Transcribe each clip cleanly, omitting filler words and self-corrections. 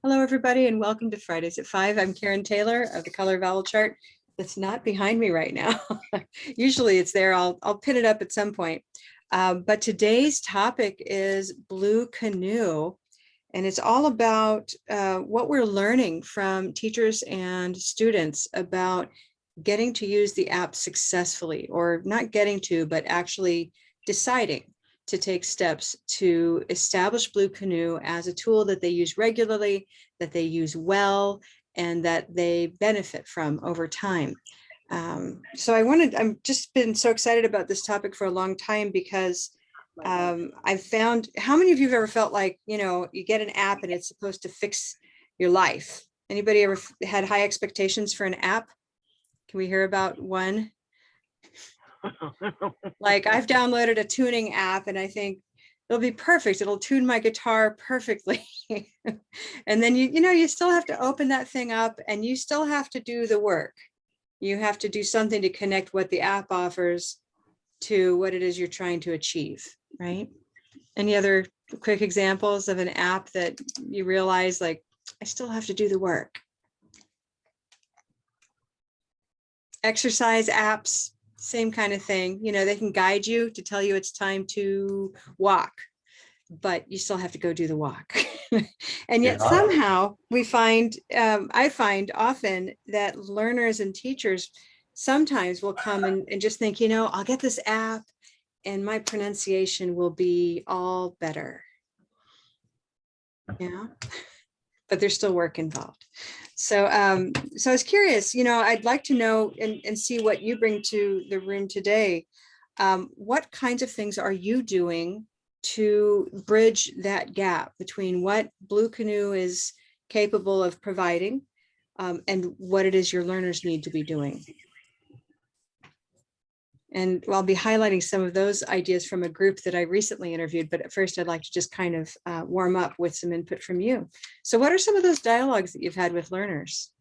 Hello, everybody, and welcome to Fridays at 5. I'm Karen Taylor of the Color Vowel Chart. That's not behind me right now. Usually it's there. I'll pin it up at some point. But today's topic is Blue Canoe, and it's all about what we're learning from teachers and students about getting to use the app successfully, or not getting to, but actually deciding to take steps to establish Blue Canoe as a tool that they use regularly, that they use well, and that they benefit from over time. So I've just been so excited about this topic for a long time because I've found, how many of you have ever felt like, you get an app and it's supposed to fix your life? Anybody ever had high expectations for an app? Can we hear about one? Like, I've downloaded a tuning app and I think it'll be perfect. It'll tune my guitar perfectly. And then you still have to open that thing up and you still have to do the work. You have to do something to connect what the app offers to what it is you're trying to achieve, right? Any other quick examples of an app that you realize, like, I still have to do the work? Exercise apps, same kind of thing. They can guide you to tell you it's time to walk, but you still have to go do the walk. And yet somehow we find, I find often that learners and teachers sometimes will come and just think, I'll get this app and my pronunciation will be all better. Yeah, but there's still work involved. So I was curious, I'd like to know and see what you bring to the room today. What kinds of things are you doing to bridge that gap between what Blue Canoe is capable of providing and what it is your learners need to be doing? And I'll be highlighting some of those ideas from a group that I recently interviewed, but at first I'd like to just kind of warm up with some input from you. So what are some of those dialogues that you've had with learners?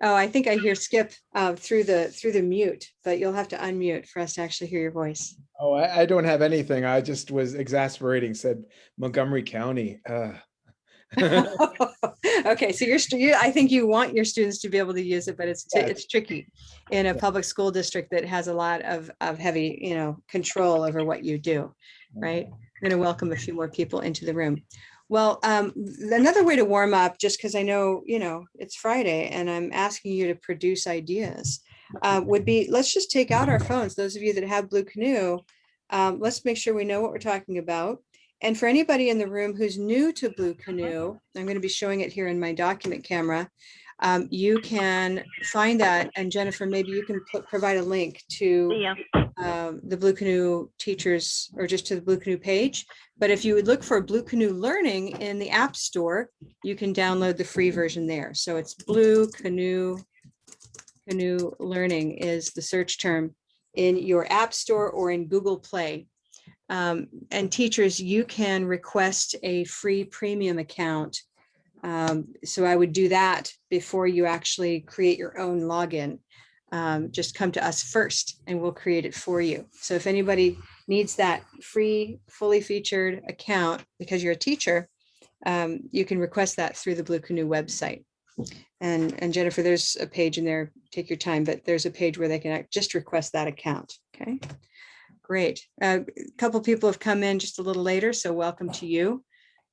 Oh, I think I hear Skip through the mute, but you'll have to unmute for us to actually hear your voice. Oh, I don't have anything. I just was exasperating, said Montgomery County. Okay, so I think you want your students to be able to use it, but it's tricky in a public school district that has a lot of heavy, control over what you do, right? I'm going to welcome a few more people into the room. Well, another way to warm up, just because I know, it's Friday and I'm asking you to produce ideas, would be, let's just take out our phones. Those of you that have Blue Canoe, let's make sure we know what we're talking about. And for anybody in the room who's new to Blue Canoe, I'm going to be showing it here in my document camera. You can find that, and Jennifer, maybe you can provide a link to the Blue Canoe teachers, or just to the Blue Canoe page. But if you would look for Blue Canoe Learning in the App Store, you can download the free version there. So it's Blue Canoe Learning is the search term in your App Store or in Google Play. And teachers, you can request a free premium account. So I would do that before you actually create your own login. Just come to us first and we'll create it for you. So if anybody needs that free, fully featured account because you're a teacher, you can request that through the Blue Canoe website. And Jennifer, there's a page in there, take your time, but there's a page where they can just request that account. Okay. Great. A couple people have come in just a little later, so welcome to you.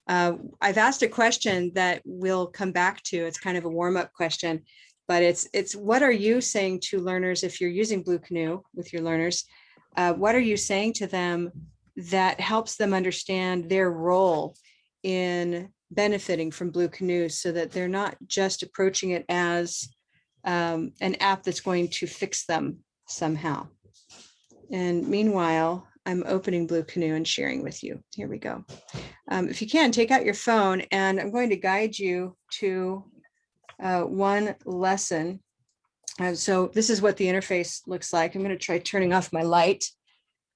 I've asked a question that we'll come back to. It's kind of a warm-up question, but it's what are you saying to learners if you're using Blue Canoe with your learners? What are you saying to them that helps them understand their role in benefiting from Blue Canoe so that they're not just approaching it as an app that's going to fix them somehow? And meanwhile, I'm opening Blue Canoe and sharing with you. Here we go. If you can, take out your phone and I'm going to guide you to one lesson. So this is what the interface looks like. I'm going to try turning off my light.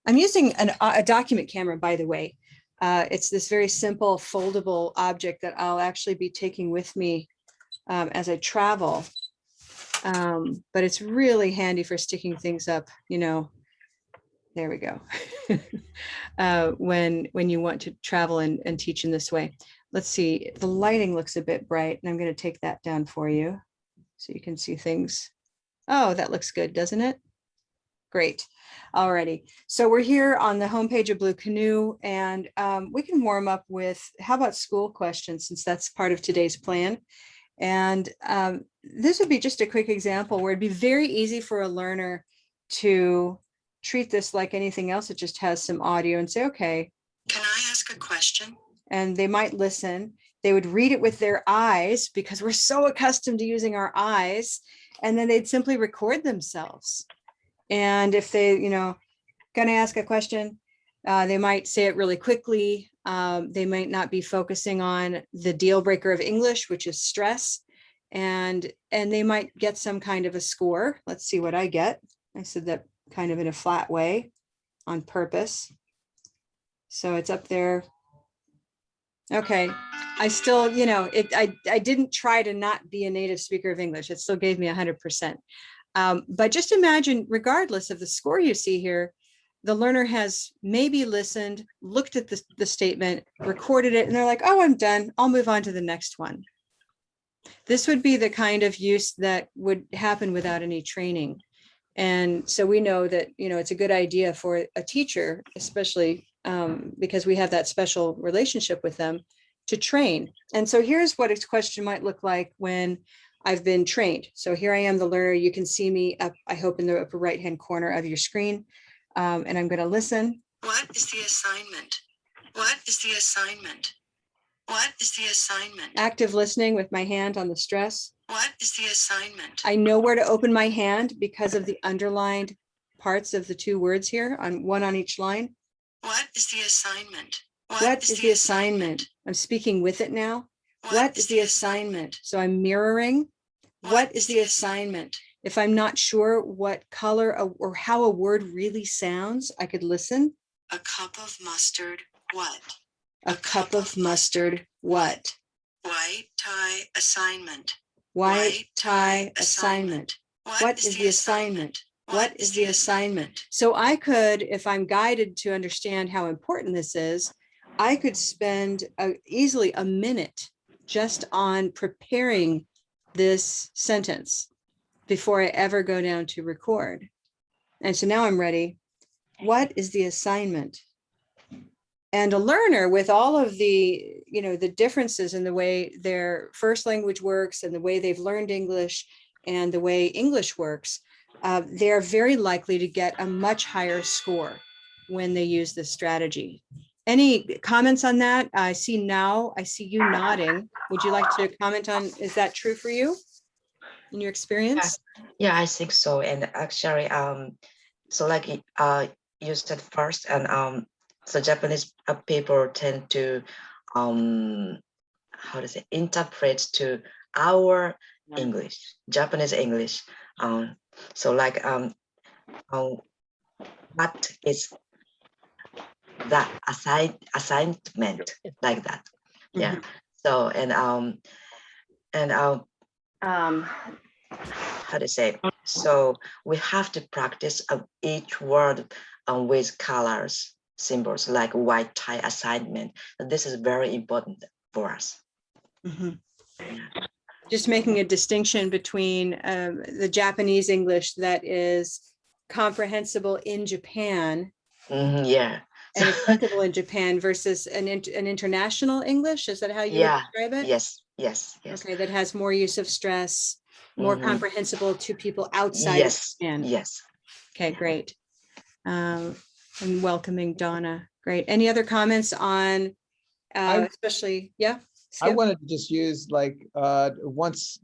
I'm using a document camera, by the way. It's this very simple foldable object that I'll actually be taking with me as I travel. But it's really handy for sticking things up, There we go. When you want to travel and teach in this way. Let's see, the lighting looks a bit bright, and I'm going to take that down for you so you can see things. Oh, that looks good, doesn't it? Great. Alrighty. So we're here on the homepage of Blue Canoe, and we can warm up with, how about school questions, since that's part of today's plan. And this would be just a quick example where it'd be very easy for a learner to treat this like anything else. It just has some audio and say, okay, Can I ask a question? and they might listen. They would read it with their eyes because we're so accustomed to using our eyes, and then they'd simply record themselves. And if they, gonna ask a question, they might say it really quickly. They might not be focusing on the deal breaker of English, which is stress, and they might get some kind of a score. Let's see what I get. I said that kind of in a flat way on purpose. So it's up there. Okay, I still, I didn't try to not be a native speaker of English. It still gave me 100%. But just imagine, regardless of the score you see here, the learner has maybe listened, looked at the statement, recorded it, and they're like, oh, I'm done. I'll move on to the next one. This would be the kind of use that would happen without any training. And so we know that, it's a good idea for a teacher, especially because we have that special relationship with them, to train. And so here's what a question might look like when I've been trained. So here I am, the learner. You can see me up, I hope, in the upper right-hand corner of your screen. And I'm going to listen. What is the assignment? What is the assignment? What is the assignment? Active listening with my hand on the stress. What is the assignment? I know where to open my hand because of the underlined parts of the two words here, on one on each line. What is the assignment? What is the assignment? I'm speaking with it now. What is the assignment? So I'm mirroring. What is the assignment? If I'm not sure what color or how a word really sounds, I could listen. A cup of mustard, what? A cup of mustard, what? White tie assignment. White tie assignment. What is the assignment? What is the assignment? So I could, if I'm guided to understand how important this is, I could spend easily a minute just on preparing this sentence before I ever go down to record. And so now I'm ready. What is the assignment? And a learner, with all of the, the differences in the way their first language works and the way they've learned English and the way English works, they're very likely to get a much higher score when they use this strategy. Any comments on that? I see you nodding. Would you like to comment on, is that true for you in your experience? Yeah, I think so. And actually, so like you said first, and so Japanese people tend to how to say, interpret to our English, Japanese English. So like what is that assignment, like that? Yeah. So and how to say, so we have to practice each word with colors, symbols, like white tie assignment. This is very important for us. Just making a distinction between the Japanese English that is comprehensible in Japan, yeah, and acceptable in Japan, versus an international English. Is that how you would describe it? Yes. Okay, that has more use of stress, more comprehensible to people outside of Japan. Yes. Okay, great. And welcoming Donna. Great. Any other comments on, especially, yeah? I wanted to just use, like, once,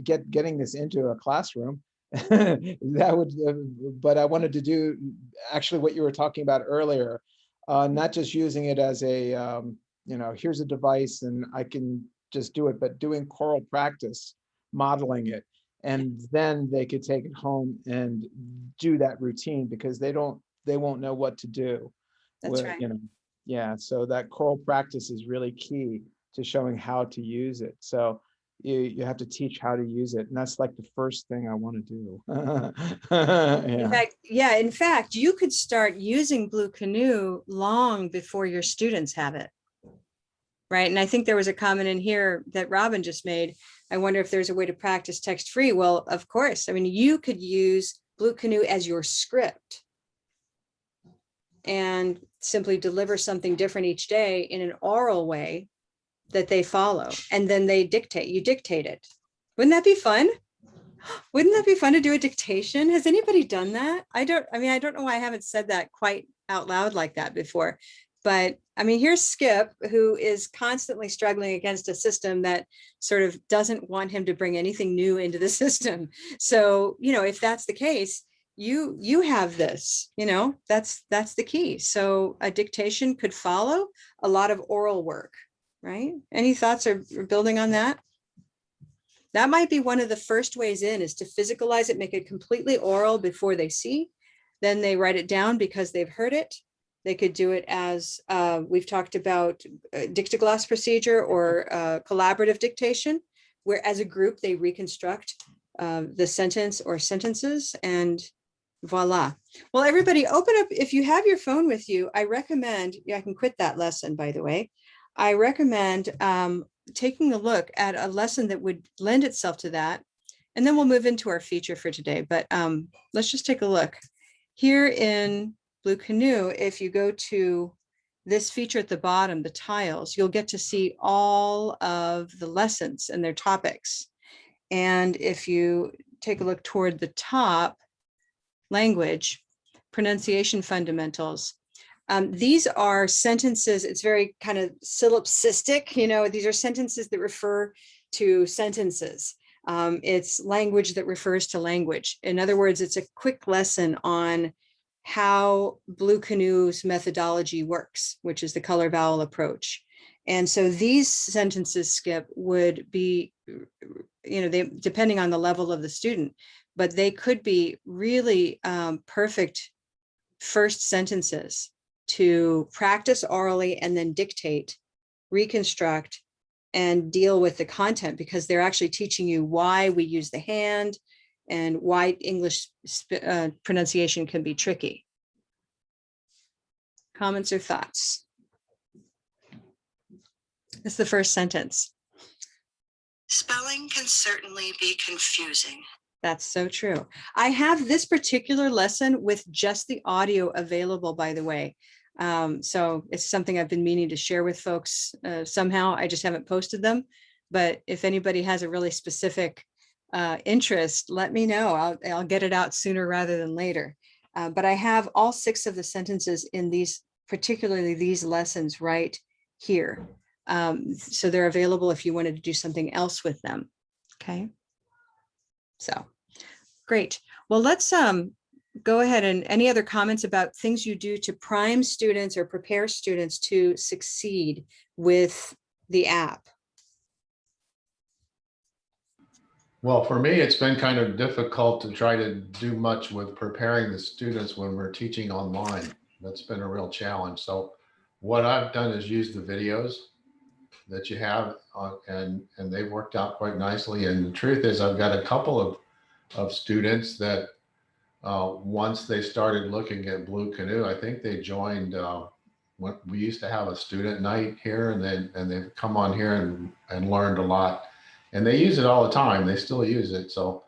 getting this into a classroom, that would, but I wanted to do actually what you were talking about earlier, not just using it as a, here's a device and I can just do it, but doing choral practice, modeling it, and then they could take it home and do that routine, because they won't know what to do. That's right. Yeah, so that choral practice is really key to showing how to use it. So you have to teach how to use it. And that's like the first thing I want to do. In fact, you could start using Blue Canoe long before your students have it. Right. And I think there was a comment in here that Robin just made. I wonder if there's a way to practice text free. Well, of course. I mean, you could use Blue Canoe as your script and simply deliver something different each day in an oral way that they follow. And then they dictate, you dictate it. Wouldn't that be fun? Wouldn't that be fun to do a dictation? Has anybody done that? I don't know why I haven't said that quite out loud like that before. But I mean, here's Skip, who is constantly struggling against a system that sort of doesn't want him to bring anything new into the system. So, you know, if that's the case, you have this, you know, that's the key. So a dictation could follow a lot of oral work, right? Any thoughts or building on that? That might be one of the first ways in, is to physicalize it, make it completely oral before they see. Then they write it down because they've heard it. They could do it as we've talked about dictogloss procedure or collaborative dictation, where as a group they reconstruct the sentence or sentences, and voila. Well, everybody open up, if you have your phone with you, I recommend, I can quit that lesson, by the way. I recommend taking a look at a lesson that would lend itself to that. And then we'll move into our feature for today. But let's just take a look. Here in Blue Canoe, if you go to this feature at the bottom, the tiles, you'll get to see all of the lessons and their topics. And if you take a look toward the top, language, pronunciation fundamentals, these are sentences. It's very kind of solipsistic, you know, these are sentences that refer to sentences. It's language that refers to language. In other words, it's a quick lesson on how Blue Canoe's methodology works, which is the color vowel approach. And so these sentences, Skip, would be, you know, they, depending on the level of the student, but they could be really perfect first sentences to practice orally and then dictate, reconstruct, and deal with the content, because they're actually teaching you why we use the hand and why English pronunciation can be tricky. Comments or thoughts? That's the first sentence. Spelling can certainly be confusing. That's so true. I have this particular lesson with just the audio available, by the way. So it's something I've been meaning to share with folks somehow. I just haven't posted them. But if anybody has a really specific interest, let me know. I'll get it out sooner rather than later. But I have all 6 of the sentences in these, particularly these lessons right here. So they're available if you wanted to do something else with them. Okay. So great. Well, let's go ahead, and any other comments about things you do to prime students or prepare students to succeed with the app? Well, for me, it's been kind of difficult to try to do much with preparing the students when we're teaching online. That's been a real challenge. So what I've done is use the videos that you have and they've worked out quite nicely. And the truth is, I've got a couple of students that once they started looking at Blue Canoe, I think they joined what we used to have a student night here, and they've come on here and learned a lot. And they use it all the time. They still use it. So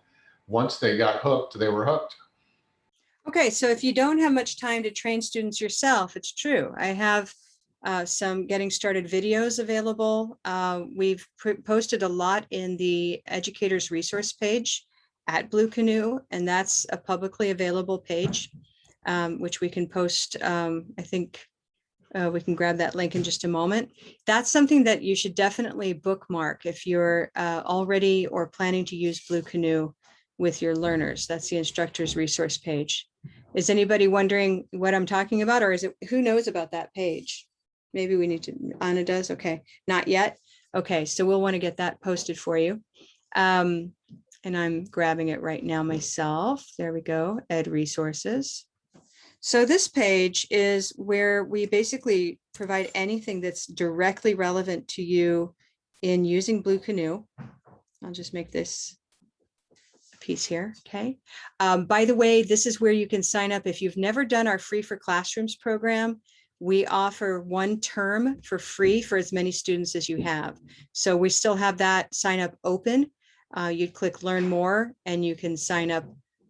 once they got hooked, they were hooked. Okay, so if you don't have much time to train students yourself, it's true. I have some getting started videos available. We've posted a lot in the educators resource page at Blue Canoe, and that's a publicly available page, which we can post. I think we can grab that link in just a moment. That's something that you should definitely bookmark if you're already or planning to use Blue Canoe with your learners. That's the instructors resource page. Is anybody wondering what I'm talking about, or is it, who knows about that page? Maybe we need to, Anna does, okay, not yet. Okay, so we'll want to get that posted for you. And I'm grabbing it right now myself. There we go, Ed Resources. So this page is where we basically provide anything that's directly relevant to you in using Blue Canoe. I'll just make this a piece here. Okay. By the way, this is where you can sign up. If you've never done our Free for Classrooms program, we offer 1 term for free for as many students as you have. So we still have that sign up open. You'd click learn more and you can sign up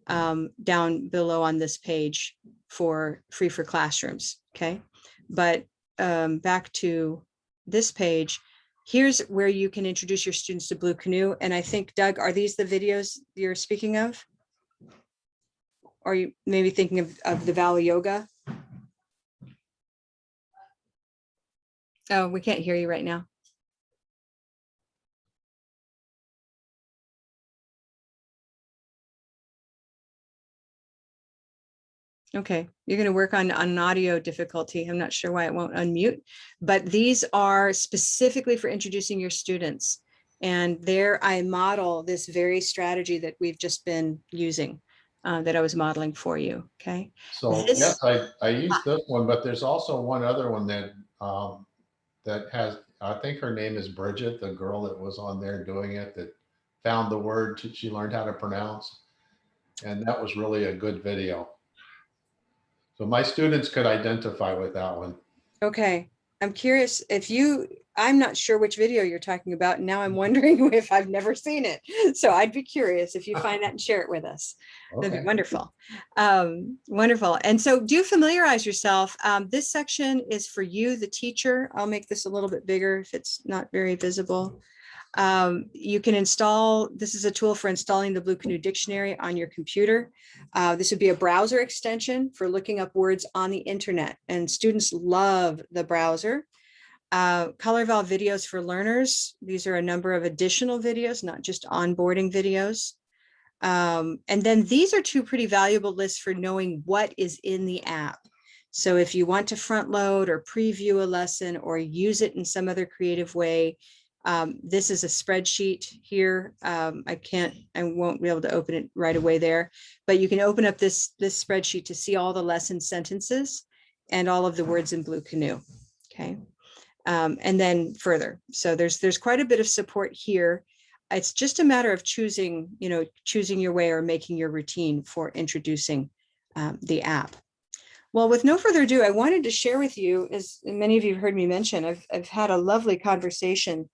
down below on this page for Free for Classrooms. Okay. But back to this page, here's where you can introduce your students to Blue Canoe. And I think, Doug, are these the videos you're speaking of? Or are you maybe thinking of the Valley Yoga? Oh, we can't hear you right now. Okay, you're going to work on an audio difficulty. I'm not sure why it won't unmute, but these are specifically for introducing your students. And there I model this very strategy that we've just been using, that I was modeling for you. Okay. So yes, I used this one, but there's also one other one that that has, I think her name is Bridget, the girl that was on there doing it, that found the word she learned how to pronounce. And that was really a good video. So my students could identify with that one. Okay, I'm curious if I'm not sure which video you're talking about. And now I'm wondering if I've never seen it. So I'd be curious if you find that and share it with us. That'd be wonderful. Wonderful. And so do familiarize yourself. This section is for you, the teacher. I'll make this a little bit bigger if it's not very visible. You can install, this is a tool for installing the Blue Canoe Dictionary on your computer. This would be a browser extension for looking up words on the internet, and students love the browser. ColorVal videos for learners. These are a number of additional videos, not just onboarding videos. And then these are 2 pretty valuable lists for knowing what is in the app. So if you want to front load or preview a lesson or use it in some other creative way, this is a spreadsheet here. I won't be able to open it right away there, but you can open up this spreadsheet to see all the lesson sentences and all of the words in Blue Canoe. Okay. And then further. So there's quite a bit of support here. It's just a matter of choosing your way or making your routine for introducing the app. Well, with no further ado, I wanted to share with you, as many of you have heard me mention, I've had a lovely conversation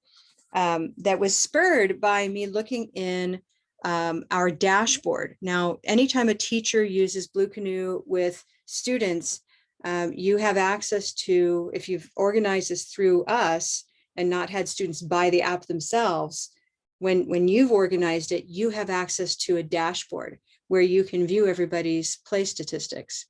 that was spurred by me looking in our dashboard. Now, anytime a teacher uses Blue Canoe with students, you have access to, if you've organized this through us and not had students buy the app themselves, when you've organized it, you have access to a dashboard where you can view everybody's play statistics.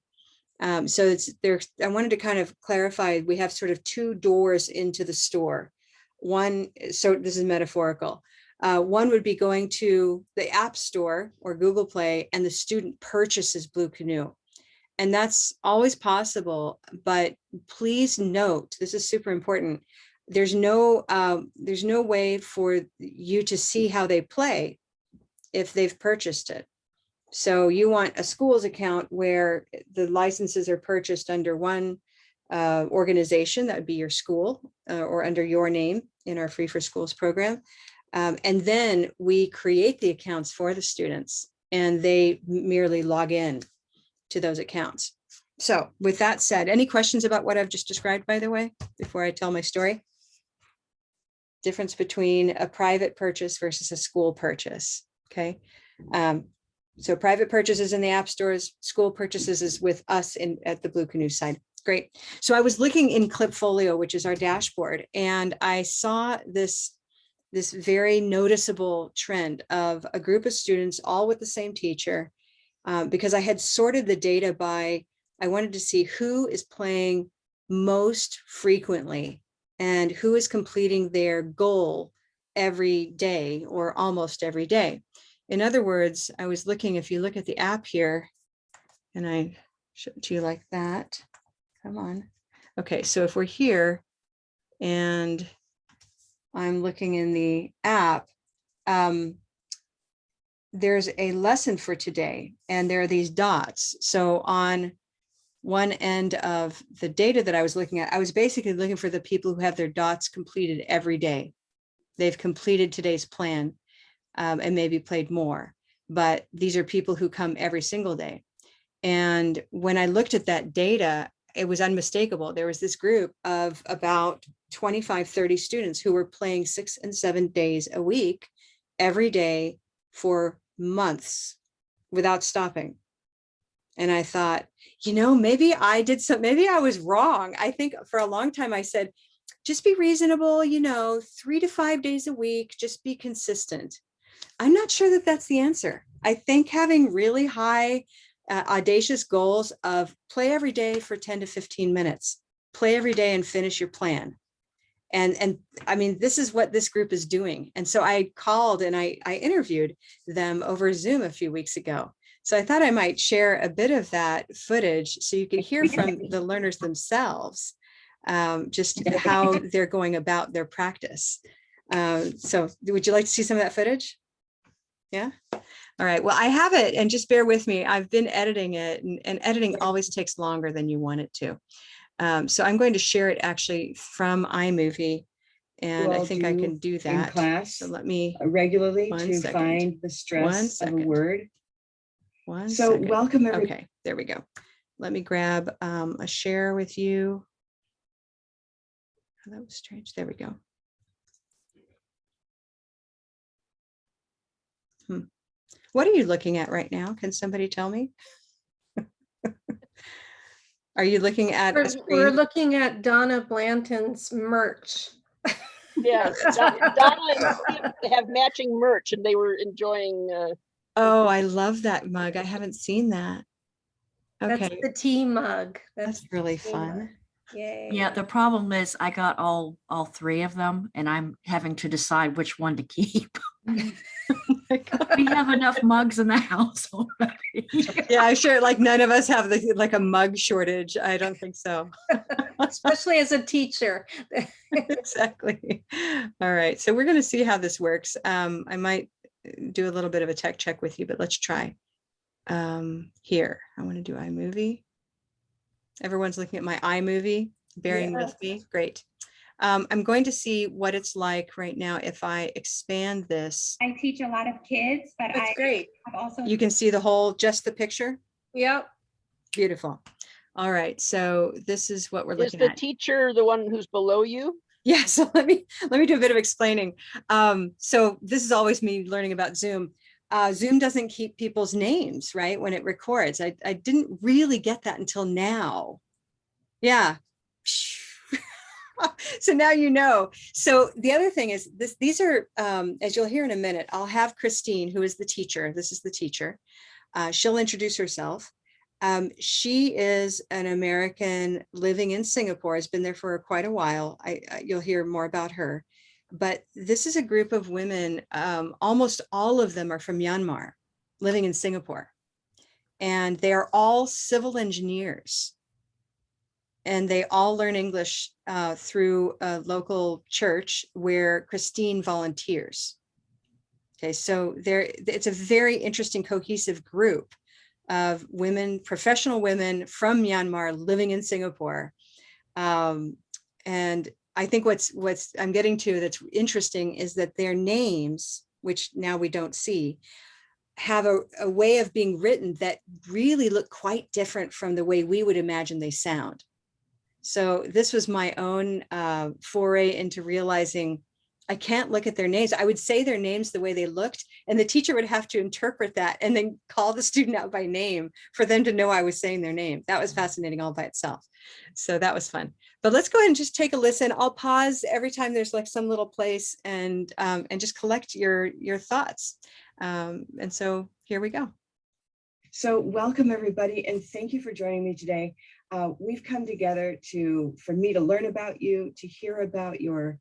So it's there. I wanted to kind of clarify, we have sort of 2 doors into the store. One, so this is metaphorical. One would be going to the App Store or Google Play and the student purchases Blue Canoe. And that's always possible, but please note, this is super important. There's no way for you to see how they play if they've purchased it. So you want a school's account where the licenses are purchased under one organization, that would be your school, or under your name in our Free for Schools program. And then we create the accounts for the students and they merely log in to those accounts. So with that said, any questions about what I've just described, by the way, before I tell my story? Difference between a private purchase versus a school purchase. Okay. So private purchases in the app stores, school purchases is with us at the Blue Canoe side. Great. So I was looking in Clipfolio, which is our dashboard, and I saw this very noticeable trend of a group of students all with the same teacher, because I had sorted the data by, I wanted to see who is playing most frequently and who is completing their goal every day or almost every day. In other words, I was looking, if you look at the app here, and I show it to you like that. Come on. Okay, so if we're here and I'm looking in the app, there's a lesson for today, and there are these dots. So on one end of the data that I was looking at, I was basically looking for the people who have their dots completed every day. They've completed today's plan. and maybe played more. But these are people who come every single day. And when I looked at that data, it was unmistakable. There was this group of about 25, 30 students who were playing 6 and 7 days a week, every day for months without stopping. And I thought, maybe maybe I was wrong. I think for a long time I said, just be reasonable, 3 to 5 days a week, just be consistent. I'm not sure that that's the answer. I think having really high, audacious goals of play every day for 10 to 15 minutes, play every day and finish your plan. And I mean, this is what this group is doing. And so I called and I interviewed them over Zoom a few weeks ago. So I thought I might share a bit of that footage so you can hear from the learners themselves, just how they're going about their practice. So would you like to see some of that footage? Yeah. All right. Well, I have it, and just bear with me. I've been editing it, and editing always takes longer than you want it to. So I'm going to share it actually from iMovie, and I think I can do that. In class, so let me regularly to second. find the stress of a word. So second. welcome everybody. Okay, there we go. Let me grab a share with you. Oh, that was strange. There we go. What are you looking at right now? Can somebody tell me? Are you looking at a screen? We're looking at Donna Blanton's merch. Yes, Donna and Steve have matching merch, and they were enjoying. Oh, I love that mug. I haven't seen that. Okay, That's the tea mug. that's really fun. Yay. Yeah, the problem is I got all 3 of them, and I'm having to decide which one to keep. We have enough mugs in the house already. Yeah, I'm sure like none of us have like a mug shortage. I don't think so. Especially as a teacher. Exactly. All right, so we're going to see how this works. I might do a little bit of a tech check with you, but let's try. Here, I want to do iMovie. Everyone's looking at my iMovie, bearing with me. Great. I'm going to see what it's like right now if I expand this. I teach a lot of kids, but That's great. have also. You can see the whole, just the picture. Yep. Beautiful. All right, so this is what we're Is looking the at. teacher the one who's below you? Yeah, so let me do a bit of explaining. So this is always me learning about Zoom. Zoom doesn't keep people's names, right, when it records. I didn't really get that until now. Yeah. So now you know. So the other thing is these are, as you'll hear in a minute, I'll have Christine, who is the teacher. This is the teacher. She'll introduce herself. She is an American living in Singapore, has been there for quite a while. You'll hear more about her. But this is a group of women, almost all of them are from Myanmar, living in Singapore. And they are all civil engineers. And they all learn English through a local church where Christine volunteers. Okay, so it's a very interesting, cohesive group of women, professional women from Myanmar living in Singapore. And I think what's I'm getting to that's interesting is that their names, which now we don't see, have a way of being written that really look quite different from the way we would imagine they sound. So this was my own foray into realizing I can't look at their names. I would say their names the way they looked, and the teacher would have to interpret that and then call the student out by name for them to know I was saying their name. That was fascinating all by itself. So that was fun. But let's go ahead and just take a listen. I'll pause every time there's like some little place and just collect your thoughts. And so here we go. So welcome everybody, and thank you for joining me today. We've come together for me to learn about you, to hear about your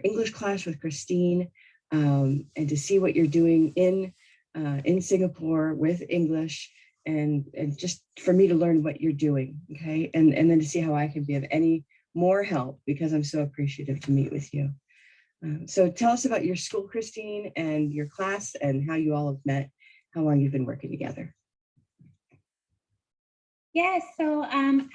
English class with Christine, and to see what you're doing in Singapore with English, and just for me to learn what you're doing, okay? And then to see how I can be of any more help, because I'm so appreciative to meet with you. So tell us about your school, Christine, and your class, and how you all have met, how long you've been working together. Yes, so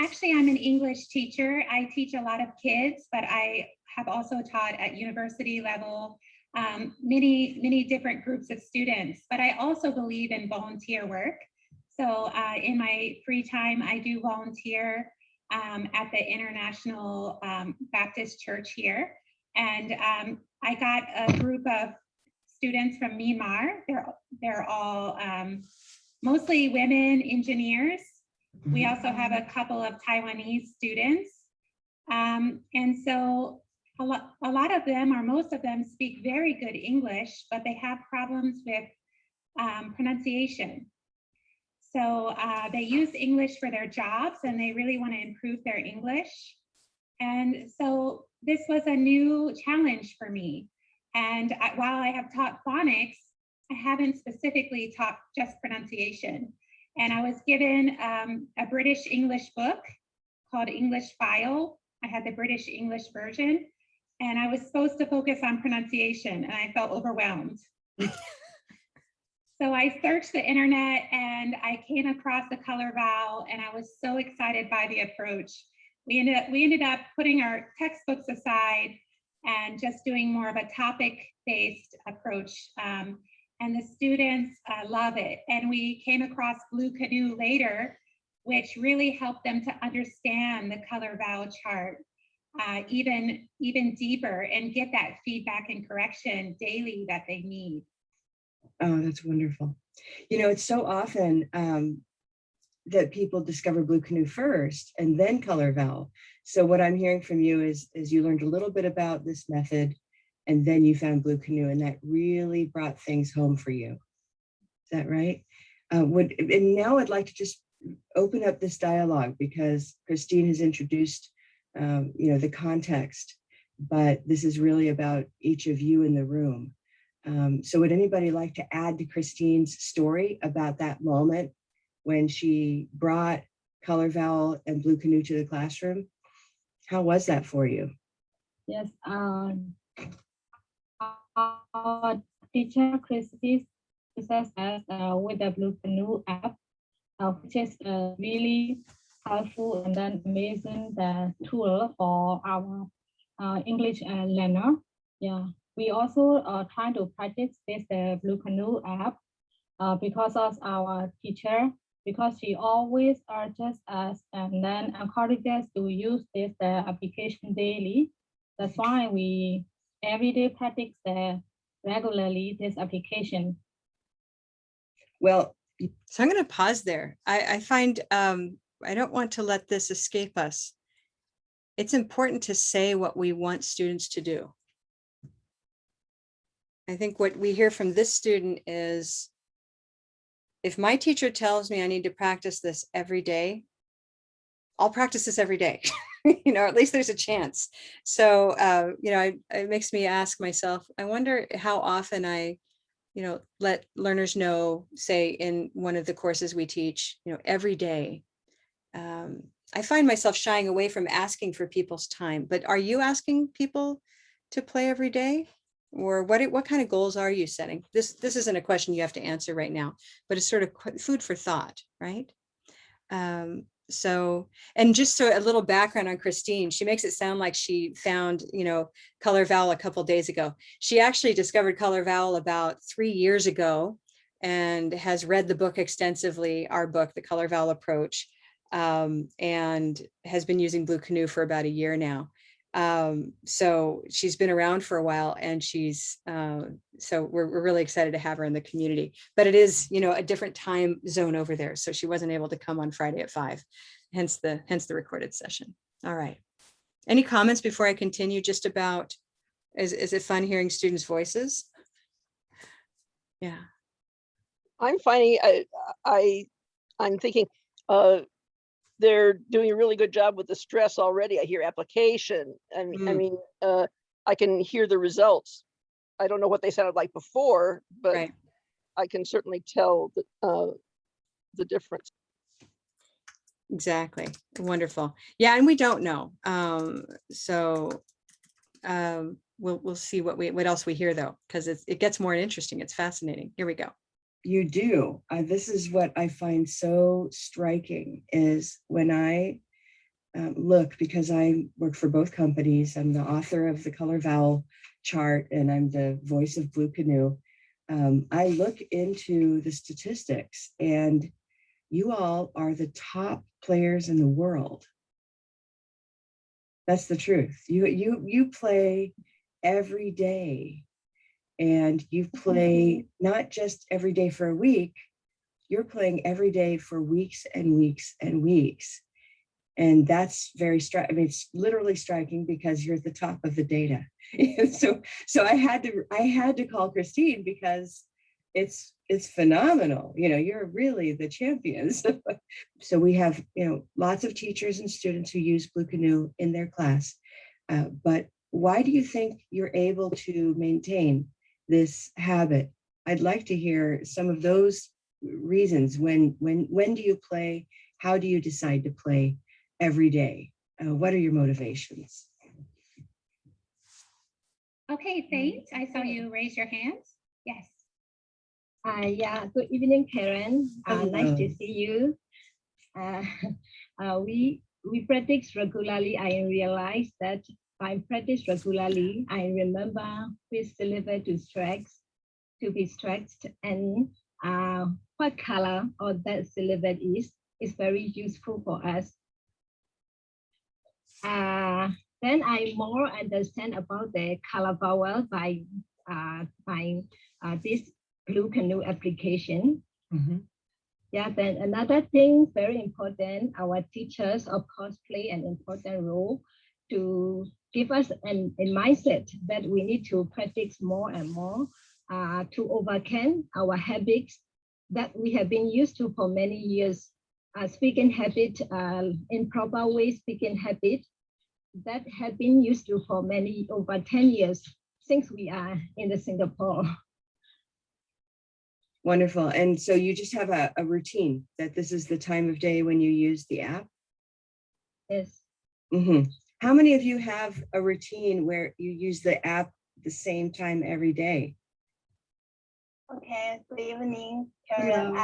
actually I'm an English teacher. I teach a lot of kids, but I have also taught at university level many different groups of students, but I also believe in volunteer work. So in my free time, I do volunteer at the International Baptist Church here. And I got a group of students from Myanmar. They're all mostly women engineers. We also have a couple of Taiwanese students. And so a lot of them, or most of them, speak very good English, but they have problems with pronunciation. So they use English for their jobs and they really want to improve their English. And so this was a new challenge for me. And while I have taught phonics, I haven't specifically taught just pronunciation. And I was given a British English book called English File. I had the British English version, and I was supposed to focus on pronunciation, and I felt overwhelmed. So I searched the internet and I came across the color vowel, and I was so excited by the approach. We ended up putting our textbooks aside and just doing more of a topic-based approach. And the students love it. And we came across Blue Canoe later, which really helped them to understand the color vowel chart even deeper and get that feedback and correction daily that they need. Oh, that's wonderful. You know, it's so often that people discover Blue Canoe first and then color vowel. So what I'm hearing from you is you learned a little bit about this method and then you found Blue Canoe, and that really brought things home for you. Is that right? And now I'd like to just open up this dialogue because Christine has introduced the context, but this is really about each of you in the room. So would anybody like to add to Christine's story about that moment when she brought color vowel and Blue Canoe to the classroom? How was that for you? Yes, our teacher Christy uses us with the Blue Canoe app, which is really helpful and then amazing the tool for our English learner. Yeah, we also try to practice this Blue Canoe app because of our teacher, because she always urges us and then encourages us to use this application daily. That's why we everyday practice regularly this application. Well, so I'm going to pause there. I find I don't want to let this escape us. It's important to say what we want students to do. I think what we hear from this student is, if my teacher tells me I need to practice this every day, I'll practice this every day. At least there's a chance. So, it makes me ask myself, I wonder how often I, let learners know, say in one of the courses we teach, every day. I find myself shying away from asking for people's time, but are you asking people to play every day? Or what kind of goals are you setting? This isn't a question you have to answer right now, but it's sort of food for thought, right? So a little background on Christine, she makes it sound like she found, color vowel a couple days ago. She actually discovered color vowel about 3 years ago and has read the book extensively, our book, The Color Vowel Approach, and has been using Blue Canoe for about a year now. So she's been around for a while, and so we're really excited to have her in the community, but it is, a different time zone over there. So she wasn't able to come on Friday at 5, hence the recorded session. All right. Any comments before I continue just about, is it fun hearing students' voices? Yeah. I'm finding, I'm thinking, they're doing a really good job with the stress already. I hear application, and I mean, I can hear the results. I don't know what they sounded like before, but right. I can certainly tell the difference. Exactly. Wonderful. Yeah, and we don't know. We'll see what else we hear though, because it gets more interesting. It's fascinating. Here we go. You do. This is what I find so striking is when I look, because I work for both companies, I'm the author of the color vowel chart and I'm the voice of Blue Canoe. I look into the statistics and you all are the top players in the world. That's the truth. You play every day, and you play not just every day for a week, you're playing every day for weeks and weeks and weeks. And that's very striking. I mean, it's literally striking because you're at the top of the data. so I had to call Christine because it's phenomenal. You know, you're really the champions. So we have, you know, lots of teachers and students who use Blue Canoe in their class. But why do you think you're able to maintain this habit? I'd like to hear some of those reasons. When do you play? How do you decide to play every day? What are your motivations? Okay, Faith, I saw you raise your hand. Yes. Yeah, good evening, Karen. Nice to Hello. see you. We practice regularly. I realize that by practice regularly, I remember which syllable to be stretched and what color or that syllable is very useful for us. Then I more understand about the color vowel by this Blue Canoe application. Mm-hmm. Yeah, then another thing very important, our teachers of course play an important role to give us a mindset that we need to practice more and more to overcome our habits that we have been used to for many years. Speaking habit, improper way speaking habit that have been used to for over 10 years since we are in the Singapore. Wonderful. And so you just have a routine that this is the time of day when you use the app? Yes. Mm-hmm. How many of you have a routine where you use the app the same time every day? Okay, good evening, Karen.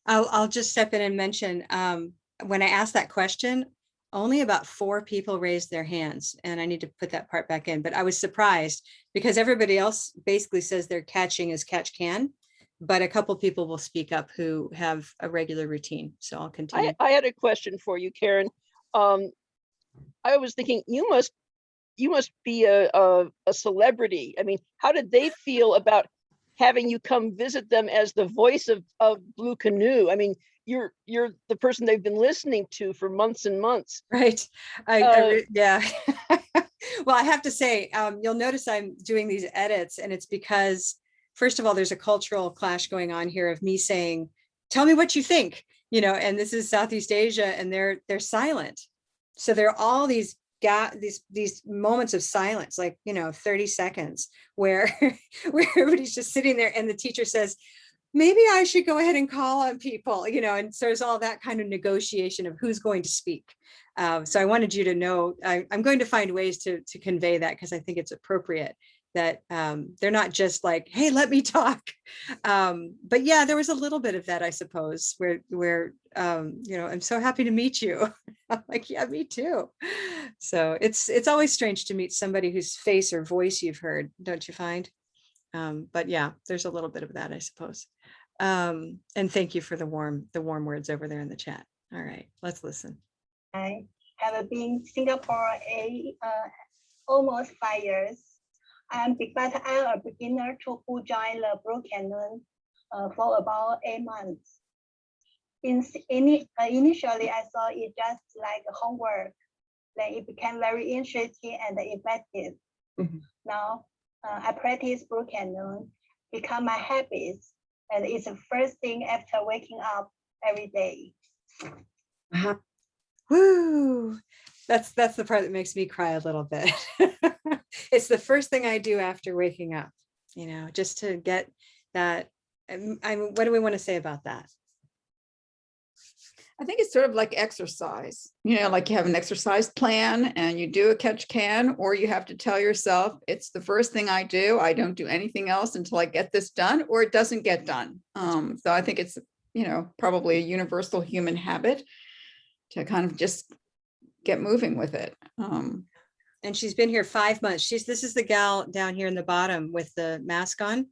I'll just step in and mention, when I asked that question, only about 4 people raised their hands, and I need to put that part back in, but I was surprised because everybody else basically says their catching is catch can, but a couple people will speak up who have a regular routine. So I'll continue. I had a question for you, Karen. I was thinking you must be a celebrity. I mean, how did they feel about having you come visit them as the voice of Blue Canoe? I mean, you're the person they've been listening to for months and months. Right. Yeah. Well, I have to say, you'll notice I'm doing these edits, and it's because, first of all, there's a cultural clash going on here of me saying, tell me what you think, you know, and this is Southeast Asia, and they're silent. So there are all these moments of silence, like, you know, 30 seconds where everybody's just sitting there, and the teacher says, maybe I should go ahead and call on people, you know, and so there's all that kind of negotiation of who's going to speak. So I wanted you to know, I'm going to find ways to convey that, because I think it's appropriate that they're not just like, hey, let me talk. But yeah, there was a little bit of that, I suppose, where you know, I'm so happy to meet you. I'm like, yeah, me too. So it's always strange to meet somebody whose face or voice you've heard, don't you find? But yeah, there's a little bit of that, I suppose. And thank you for the warm words over there in the chat. All right, let's listen. I have been in Singapore almost 5 years. But I'm a beginner who joined the Blue Canoe for about 8 months. Initially, I thought it just like homework. Then it became very interesting and effective. Mm-hmm. Now, I practice Blue Canoe, become my habits, and it's the first thing after waking up every day. Uh-huh. Woo! That's the part that makes me cry a little bit. It's the first thing I do after waking up, you know, just to get that. What do we want to say about that? I think it's sort of like exercise, you know, like you have an exercise plan and you do a catch can, or you have to tell yourself it's the first thing I do. I don't do anything else until I get this done, or it doesn't get done. So I think it's, you know, probably a universal human habit. to kind of just get moving with it. And she's been here 5 months. This is the gal down here in the bottom with the mask on.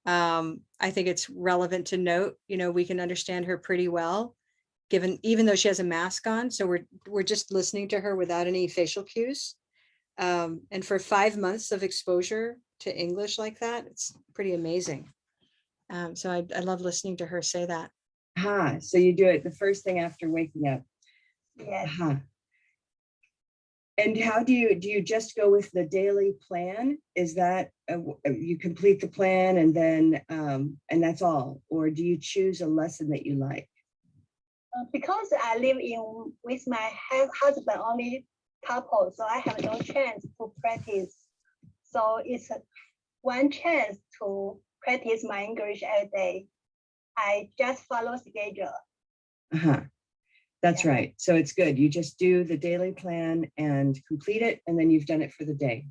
I think it's relevant to note, we can understand her pretty well, even though she has a mask on. So we're just listening to her without any facial cues. And for 5 months of exposure to English like that, it's pretty amazing. So I love listening to her say that. So you do it the first thing after waking up. Yes. And how do you just go with the daily plan? Is that you complete the plan and then and that's all, or do you choose a lesson that you like? Because I live with my husband only couple, so I have no chance to practice. So it's one chance to practice my English every day. I just follow schedule. That's right. So it's good. You just do the daily plan and complete it, and then you've done it for the day.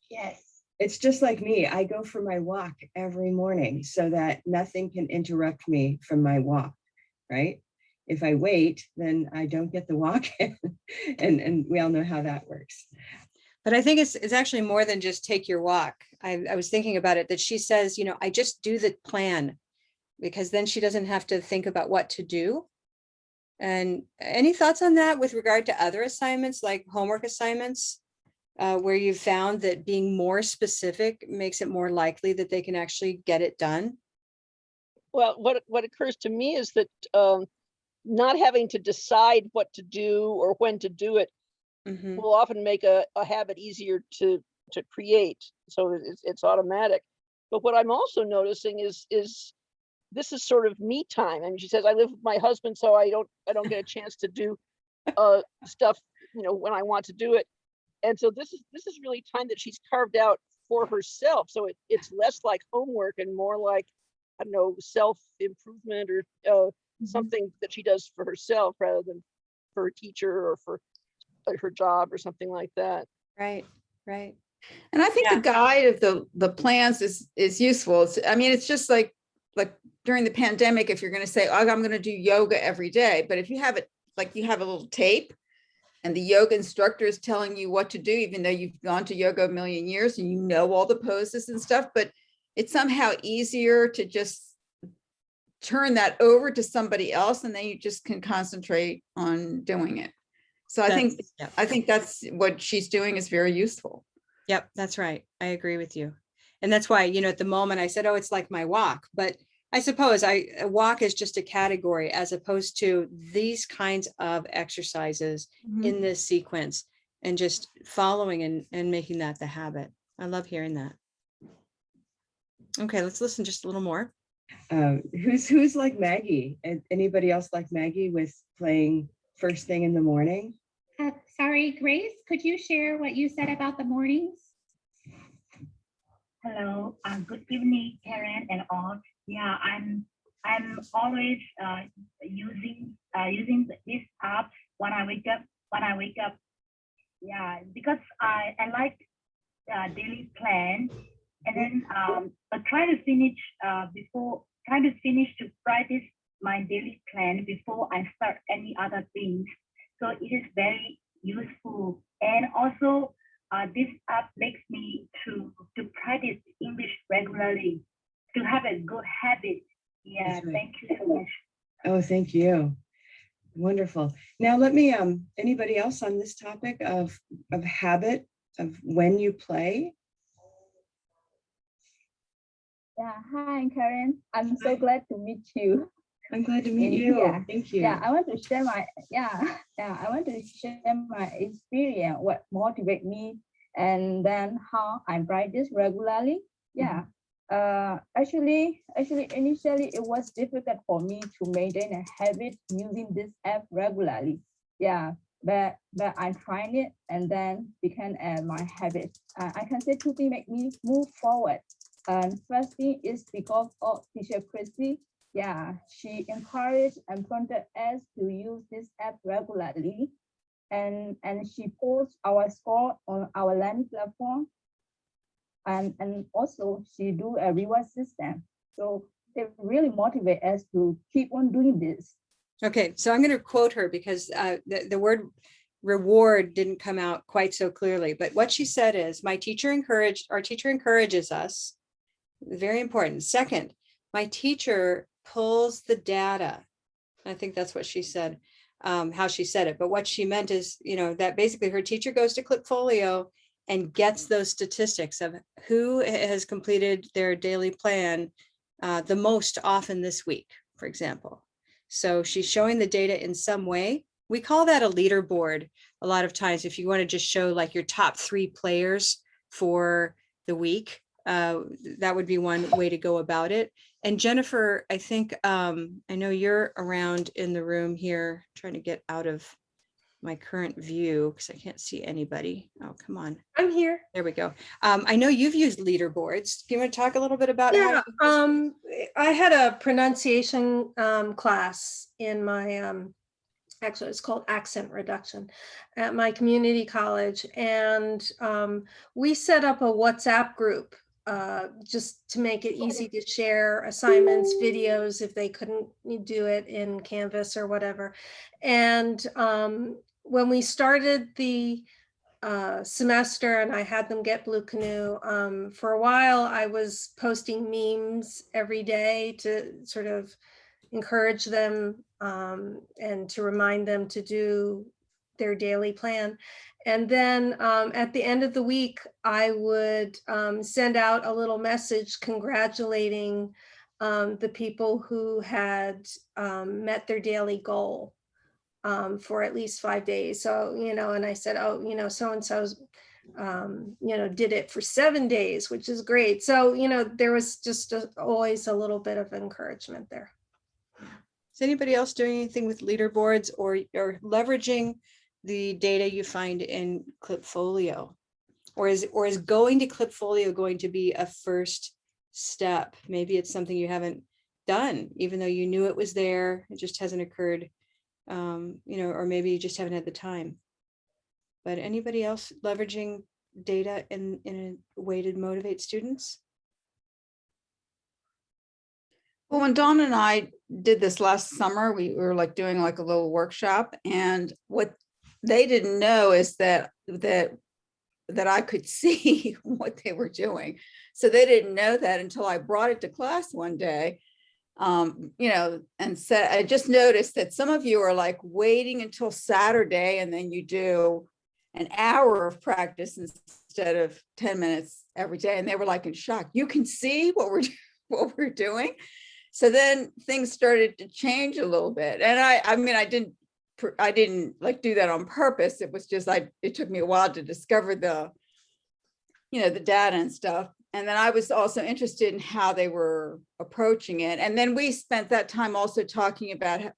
Yes. It's just like me. I go for my walk every morning so that nothing can interrupt me from my walk, right? If I wait, then I don't get the walk in. and we all know how that works. But I think it's actually more than just take your walk. I was thinking about it, that she says, I just do the plan, because then she doesn't have to think about what to do. And any thoughts on that with regard to other assignments, like homework assignments, where you've found that being more specific makes it more likely that they can actually get it done? Well, what occurs to me is that not having to decide what to do or when to do it will often make a habit easier to create. So it's automatic. But what I'm also noticing is this is sort of me time. I mean, she says, I live with my husband, so I don't get a chance to do stuff, when I want to do it. And so this is really time that she's carved out for herself. So it's less like homework and more like, I don't know, self-improvement or something that she does for herself rather than for a teacher or for her job or something like that. Right. And I think the guide of the plans is useful. It's just like during the pandemic, if you're going to say, oh, I'm going to do yoga every day, but if you have it, like you have a little tape and the yoga instructor is telling you what to do, even though you've gone to yoga a million years and you know all the poses and stuff, but it's somehow easier to just turn that over to somebody else, and then you just can concentrate on doing it. So I think that's what she's doing is very useful. Yep, that's right. I agree with you. And that's why, at the moment I said, oh, it's like my walk, but I suppose a walk is just a category as opposed to these kinds of exercises in this sequence, and just following and making that the habit. I love hearing that. Okay, let's listen just a little more. Who's like Maggie? And anybody else like Maggie with playing first thing in the morning? Sorry, Grace, could you share what you said about the mornings? Hello, good evening, Karen and all. Yeah, I'm always using this app when I wake up. Yeah, because I like daily plan, and then I try to finish to practice my daily plan before I start any other things. So it is very useful, and also this app makes me to practice English regularly, to have a good habit. Yeah, Right. Thank you so much. Oh, thank you. Wonderful. Now let me, anybody else on this topic of habit, of when you play? Yeah, hi, Karen. I'm so glad to meet you. I'm glad to meet you. Yeah. Thank you. Yeah, I want to share my experience, what motivates me, and then how I practice regularly. Yeah. Actually, initially it was difficult for me to maintain a habit using this app regularly. Yeah, but I tried it and then became my habit. I can say two things make me move forward. And first thing is because of teacher Christy. Yeah, she encouraged and prompted us to use this app regularly, and she posts our score on our learning platform, and also she do a reward system. So it really motivates us to keep on doing this. Okay, so I'm going to quote her because the word reward didn't come out quite so clearly. But what she said is, our teacher encourages us. Very important. Second, my teacher pulls the data. I think that's what she said, how she said it. But what she meant is, that basically her teacher goes to Clipfolio and gets those statistics of who has completed their daily plan the most often this week, for example. So she's showing the data in some way. We call that a leaderboard a lot of times, if you want to just show like your top 3 players for the week. That would be one way to go about it. And Jennifer, I think, I know you're around in the room here, trying to get out of my current view because I can't see anybody. Oh, come on. I'm here. There we go. I know you've used leaderboards. Do you want to talk a little bit about Yeah, how? I had a pronunciation class in my actually it's called accent reduction at my community college, and we set up a WhatsApp group just to make it easy to share assignments, videos if they couldn't do it in Canvas or whatever. And when we started the semester and I had them get Blue Canoe, for a while I was posting memes every day to sort of encourage them and to remind them to do their daily plan. And then at the end of the week, I would send out a little message congratulating the people who had met their daily goal for at least 5 days. So, and I said, oh, so-and-so's, did it for 7 days, which is great. So, there was just always a little bit of encouragement there. Is anybody else doing anything with leaderboards or leveraging the data you find in Clipfolio? Or is going to Clipfolio going to be a first step? Maybe it's something you haven't done, even though you knew it was there. It just hasn't occurred, or maybe you just haven't had the time. But anybody else leveraging data in a way to motivate students? Well, when Dawn and I did this last summer, we were like doing like a little workshop, and what they didn't know is that I could see what they were doing. So they didn't know that until I brought it to class one day, and said, I just noticed that some of you are like waiting until Saturday and then you do an hour of practice instead of 10 minutes every day. And they were like in shock. You can see what we're doing. So then things started to change a little bit. And I didn't like do that on purpose. It was just, it took me a while to discover the data and stuff. And then I was also interested in how they were approaching it. And then we spent that time also talking about,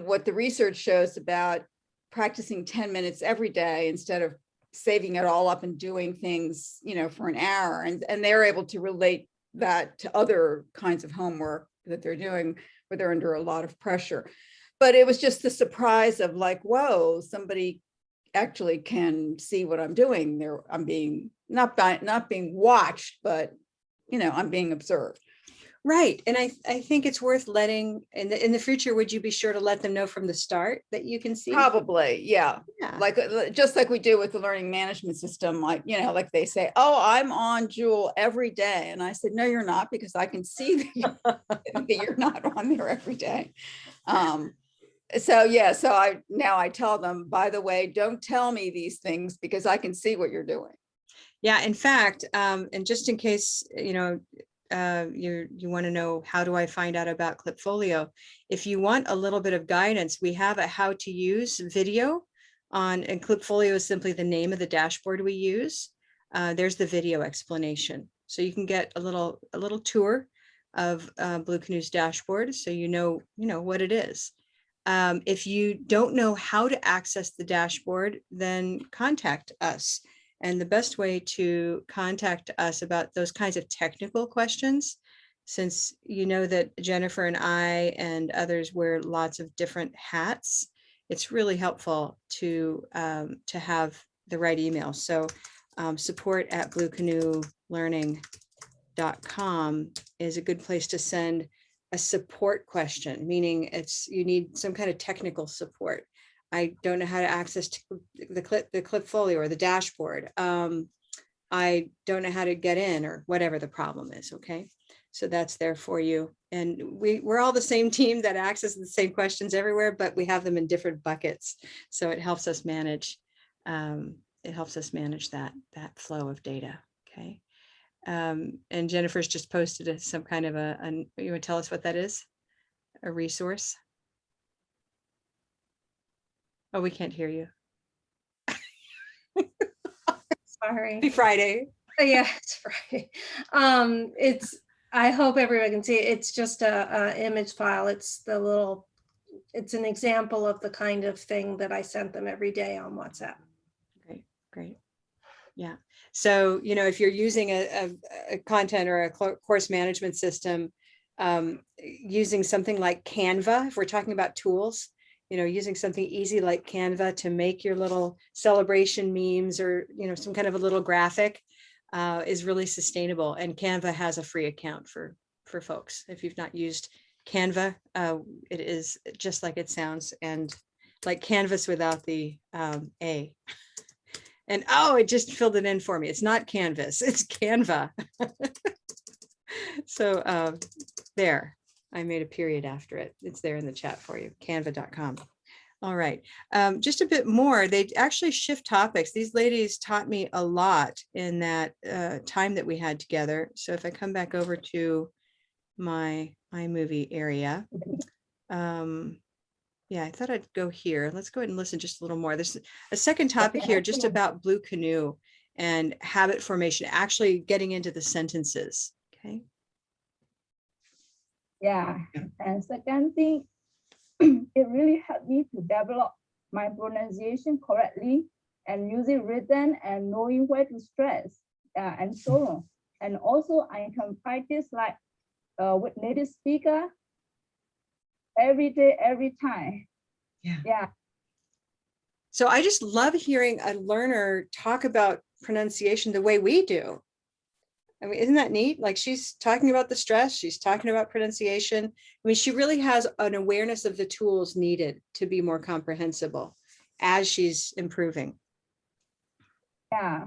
what the research shows about practicing 10 minutes every day instead of saving it all up and doing things, for an hour. And they're able to relate that to other kinds of homework that they're doing where they're under a lot of pressure. But it was just the surprise of like, whoa, somebody actually can see what I'm doing there. I'm being not being watched, but I'm being observed. Right. And I think it's worth letting in the future, would you be sure to let them know from the start that you can see? Probably, yeah. Like just like we do with the learning management system, like like they say, oh, I'm on Joule every day. And I said, no, you're not, because I can see that you're not on there every day. So I tell them, by the way, don't tell me these things because I can see what you're doing. Yeah, in fact, and just in case, you want to know, how do I find out about Clipfolio? If you want a little bit of guidance, we have a how to use video and Clipfolio is simply the name of the dashboard we use. There's the video explanation. So you can get a little tour of Blue Canoe's dashboard. So you know what it is. If you don't know how to access the dashboard, then contact us. And the best way to contact us about those kinds of technical questions, since you know that Jennifer and I and others wear lots of different hats, it's really helpful to have the right email. So support@bluecanoelearning.com is a good place to send a support question, meaning you need some kind of technical support. I don't know how to access the Clipfolio or the dashboard. I don't know how to get in, or whatever the problem is. Okay, so that's there for you. And we're all the same team that accesses the same questions everywhere, but we have them in different buckets. So it helps us manage. That flow of data. Okay. And Jennifer's just posted some kind of you want to tell us what that is? A resource? Oh, we can't hear you. Sorry. Happy Friday. Yeah, it's Friday. I hope everyone can see it. It's just a image file. It's an example of the kind of thing that I sent them every day on WhatsApp. Great. Yeah. So, if you're using a content or a course management system, using something like Canva, if we're talking about tools, using something easy like Canva to make your little celebration memes or, some kind of a little graphic is really sustainable. And Canva has a free account for folks. If you've not used Canva, it is just like it sounds, and like canvas without the A. And it just filled it in for me. It's not Canvas, it's Canva. So there, I made a period after it. It's there in the chat for you, canva.com. All right, just a bit more. They actually shift topics. These ladies taught me a lot in that time that we had together. So if I come back over to my iMovie area, yeah, I thought I'd go here. Let's go ahead and listen just a little more. There's a second topic here just about Blue Canoe and habit formation, actually getting into the sentences. Okay. Yeah, and second thing, it really helped me to develop my pronunciation correctly and using written and knowing where to stress and so on. And also I can practice like with native speaker every day, every time. Yeah. So I just love hearing a learner talk about pronunciation the way we do. I mean, isn't that neat? Like, she's talking about the stress, she's talking about pronunciation. I mean, she really has an awareness of the tools needed to be more comprehensible as she's improving. Yeah.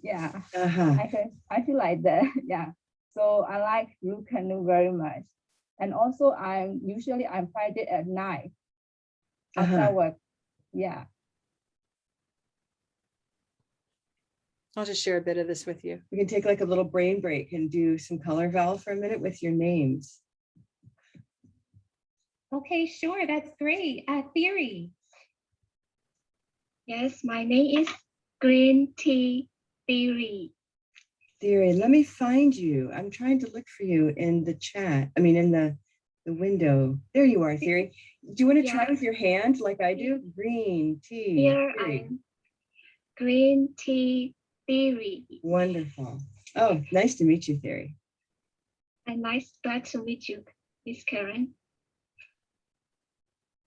I feel like that. Yeah. So I like Blue Canoe very much. And also I'm practice at night after work. Yeah. I'll just share a bit of this with you. We can take like a little brain break and do some color vowel for a minute with your names. Okay, sure, that's great. Theory. Yes, my name is Green Tea Theory. Theory, let me find you. I'm trying to look for you in the chat. I mean, in the window. There you are, Theory. Do you want to try with your hand like I do? Green tea. Here I'm Green Tea Theory. Wonderful. Oh, nice to meet you, Theory. And glad to meet you, Miss Karen.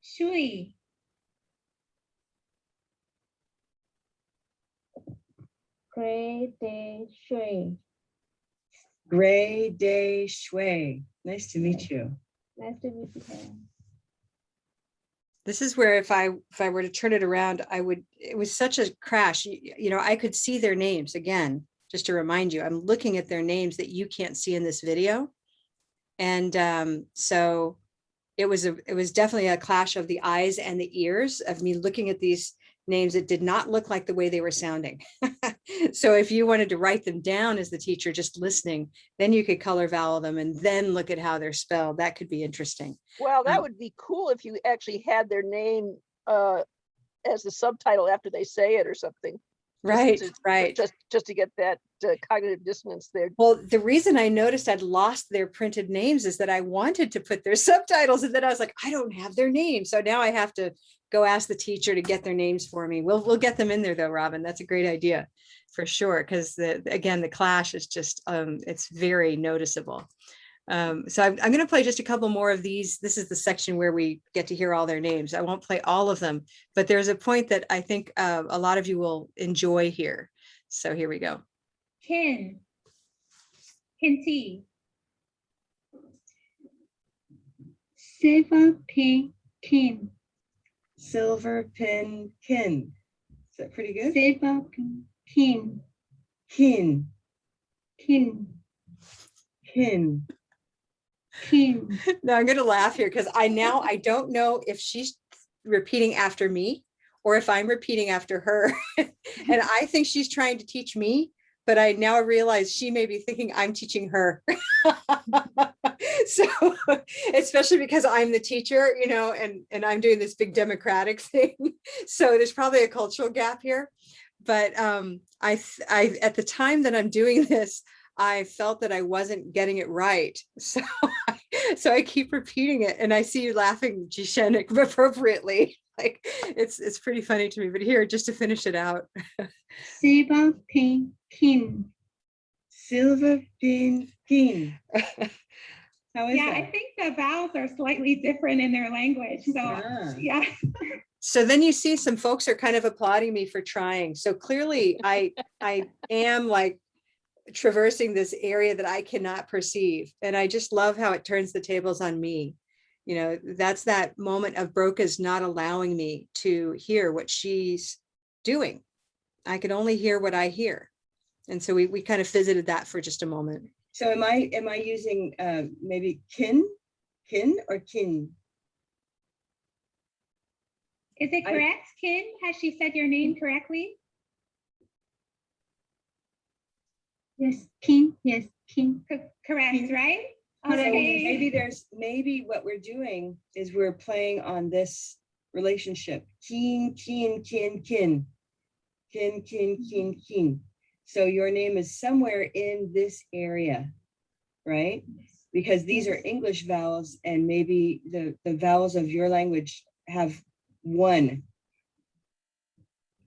Shui. Gray Day Shui. Gray Day Shui. Nice to meet you. Nice to meet you, Karen. This is where if I were to turn it around, it was such a crash. I could see their names again, just to remind you, I'm looking at their names that you can't see in this video. And so it was definitely a clash of the eyes and the ears of me looking at these names that did not look like the way they were sounding. So if you wanted to write them down as the teacher, just listening, then you could color vowel them and then look at how they're spelled. That could be interesting. Well, that would be cool if you actually had their name as the subtitle after they say it or something. Right. Just to get that cognitive dissonance there. Well, the reason I noticed I'd lost their printed names is that I wanted to put their subtitles, and then I was like, I don't have their names. So now I have to go ask the teacher to get their names for me. We'll get them in there though, Robin. That's a great idea for sure. Because again, the clash is just, it's very noticeable. So I'm going to play just a couple more of these. This is the section where we get to hear all their names. I won't play all of them, but there's a point that I think a lot of you will enjoy here. So here we go. Kin. Kinty. Silver pin kin. Silver pin kin. Is that pretty good? Silver pin kin. Kin. Kin. Kin. Kin. Now I'm going to laugh here because I don't know if she's repeating after me or if I'm repeating after her. And I think she's trying to teach me, but I now realize she may be thinking I'm teaching her. So, especially because I'm the teacher, you know, and I'm doing this big democratic thing. So there's probably a cultural gap here. But I at the time that I'm doing this, I felt that I wasn't getting it right. So I keep repeating it, and I see you laughing, Jishen, appropriately. Like it's pretty funny to me. But here, just to finish it out. Silver pin kin. Silver pin kin. How is Yeah, that? I think the vowels are slightly different in their language. So yeah. So then you see some folks are kind of applauding me for trying. So clearly I am like traversing this area that I cannot perceive. And I just love how it turns the tables on me. You know, that's that moment of Broca's not allowing me to hear what she's doing. I can only hear what I hear. And so we kind of visited that for just a moment. So am I using maybe kin or kin? Is it correct, Kin? Has she said your name correctly? Yes, kin. Yes, kin. Correct, right? So Okay. maybe what we're doing is we're playing on this relationship. Kin, kin, kin, kin. Kin, kin, kin, kin. So your name is somewhere in this area, right? Because these are English vowels, and maybe the vowels of your language have one,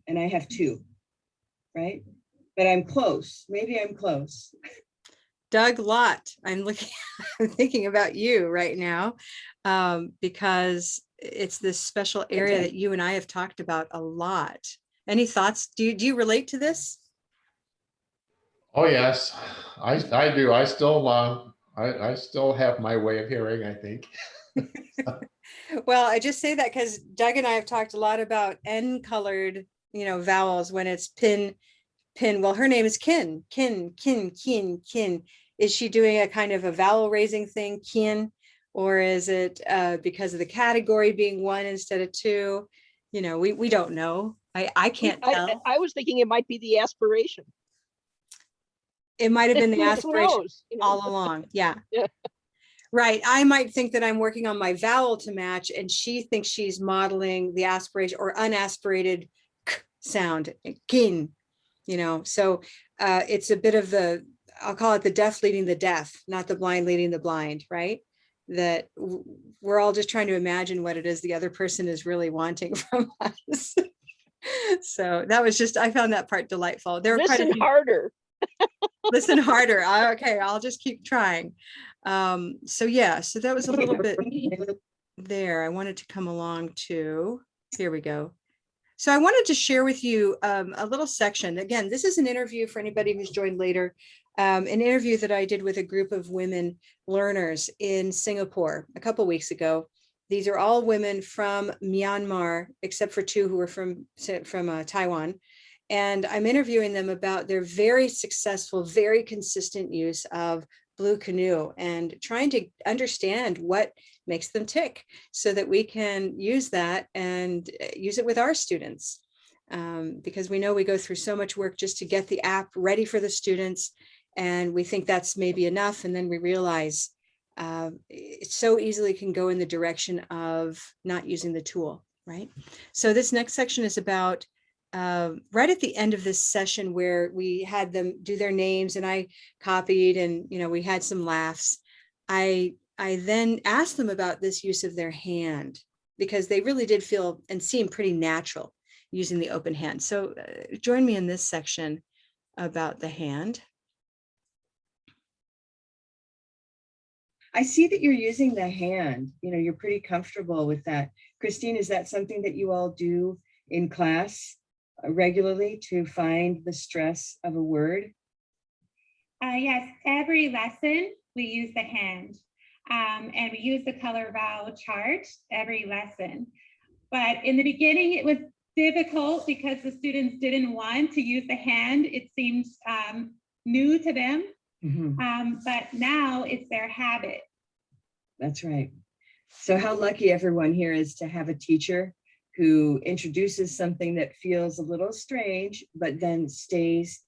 and I have two, right? But I'm close. Maybe I'm close. Doug Lott, I'm thinking about you right now, because it's this special area that you and I have talked about a lot. Any thoughts? Do you relate to this? Oh, yes, I do. I still have my way of hearing, I think. Well, I just say that because Doug and I have talked a lot about N-colored, you know, vowels when it's pin. Well, her name is Kin. Is she doing a kind of a vowel raising thing, Kin? Or is it because of the category being one instead of two? You know, we don't know. I can't tell. I was thinking it might be the aspiration. It might have been the Who aspiration knows, you know? all along. Yeah. Yeah. Right. I might think that I'm working on my vowel to match, and she thinks she's modeling the aspiration or unaspirated k sound, kin, you know. So it's a bit of the, I'll call it the deaf leading the deaf, not the blind leading the blind, right? That we're all just trying to imagine what it is the other person is really wanting from us. So that was just, I found that part delightful. There were quite a Listen few. harder. Listen harder. Okay, I'll just keep trying. So yeah, so that was a little bit there. I wanted to come along to, here we go. So I wanted to share with you a little section. Again, this is an interview for anybody who's joined later, an interview that I did with a group of women learners in Singapore a couple weeks ago. These are all women from Myanmar, except for two who were from Taiwan. And I'm interviewing them about their very successful, very consistent use of Blue Canoe and trying to understand what makes them tick so that we can use that and use it with our students. Because we know we go through so much work just to get the app ready for the students. And we think that's maybe enough. And then we realize it so easily can go in the direction of not using the tool, right? So this next section is about right at the end of this session where we had them do their names and I copied and, you know, we had some laughs. I then asked them about this use of their hand because they really did feel and seem pretty natural using the open hand. So join me in this section about the hand. I see that you're using the hand, you know, you're pretty comfortable with that. Christine, is that something that you all do in class regularly to find the stress of a word? Yes, every lesson we use the hand. and we use the color vowel chart every lesson. But in the beginning, it was difficult because the students didn't want to use the hand. It seems new to them, but now it's their habit. That's right. So how lucky everyone here is to have a teacher who introduces something that feels a little strange, but then stays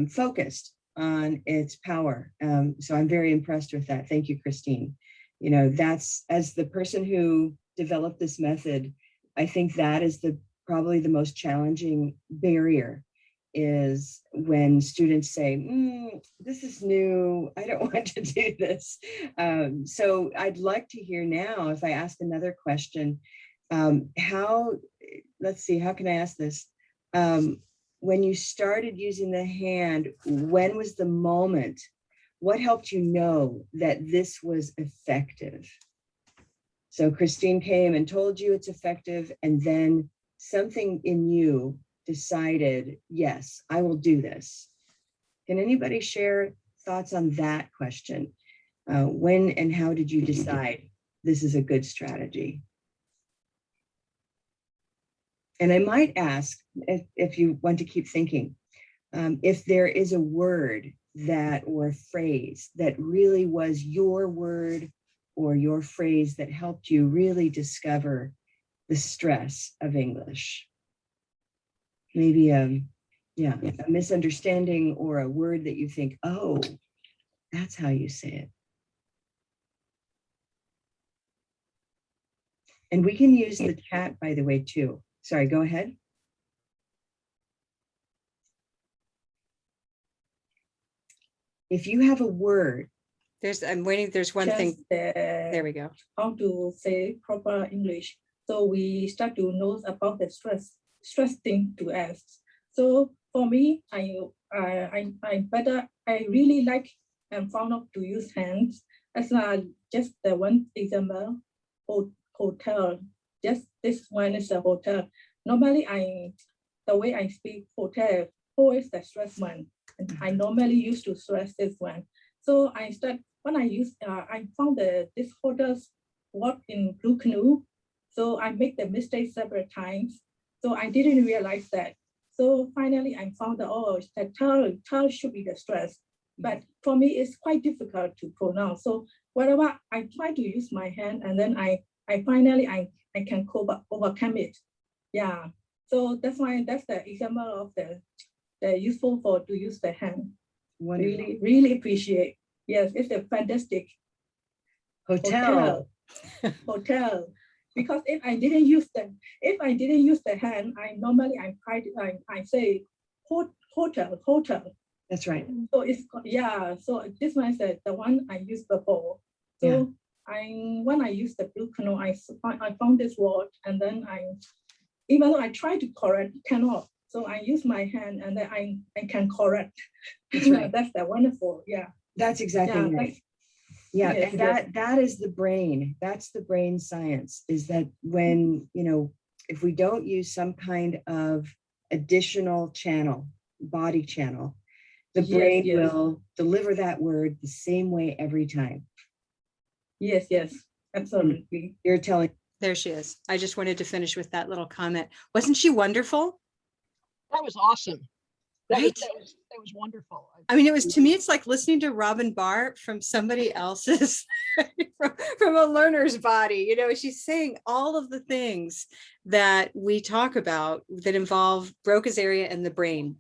focused on its power. So I'm very impressed with that. Thank you, Christine. You know, that's, as the person who developed this method, I think that is probably the most challenging barrier, is when students say, this is new, I don't want to do this. So I'd like to hear now, if I ask another question, let's see, how can I ask this? When you started using the hand, when was the moment? What helped you know that this was effective? So Christine came and told you it's effective, and then something in you decided, yes, I will do this. Can anybody share thoughts on that question? When and how did you decide this is a good strategy? And I might ask, if you want to keep thinking, if there is a word or a phrase that really was your word or your phrase that helped you really discover the stress of English. Maybe a misunderstanding or a word that you think, oh, that's how you say it. And we can use the chat, by the way, too. Sorry, go ahead. If you have a word. I'm waiting, there's one thing. There we go. How to say proper English. So we start to know about the stress thing to ask. So for me, I really like and found out to use hands. As just the one example, hotel. Just this one is a hotel. Normally, the way I speak hotel, is the stress one. And I normally used to stress this one. So I found this hotel's work in Blue Canoe. So I make the mistake several times. So I didn't realize that. So finally I found that, oh, the tell should be the stress. But for me, it's quite difficult to pronounce. So whatever I try to use my hand, and then I finally can overcome it. Yeah. So that's why that's the example of the useful to use the hand. Wonderful. Really, really appreciate. Yes, it's a fantastic hotel. Because if I didn't use the hand, I say hotel. That's right. So so this one is the one I used before. So when I used the Blue Canoe, I found this word, and then even though I try to correct, cannot. So I use my hand, and then I can correct. That's right. That's the wonderful. Yeah. That's exactly right. Yeah, yes, and that is the brain. That's the brain science, is that when, if we don't use some kind of additional channel, body channel, the brain will deliver that word the same way every time. Yes, absolutely. You're telling. There she is. I just wanted to finish with that little comment. Wasn't she wonderful? That was awesome. That Right? that was wonderful. I mean, to me, it's like listening to Robin Barr from somebody else's, from a learner's body. She's saying all of the things that we talk about that involve Broca's area and the brain.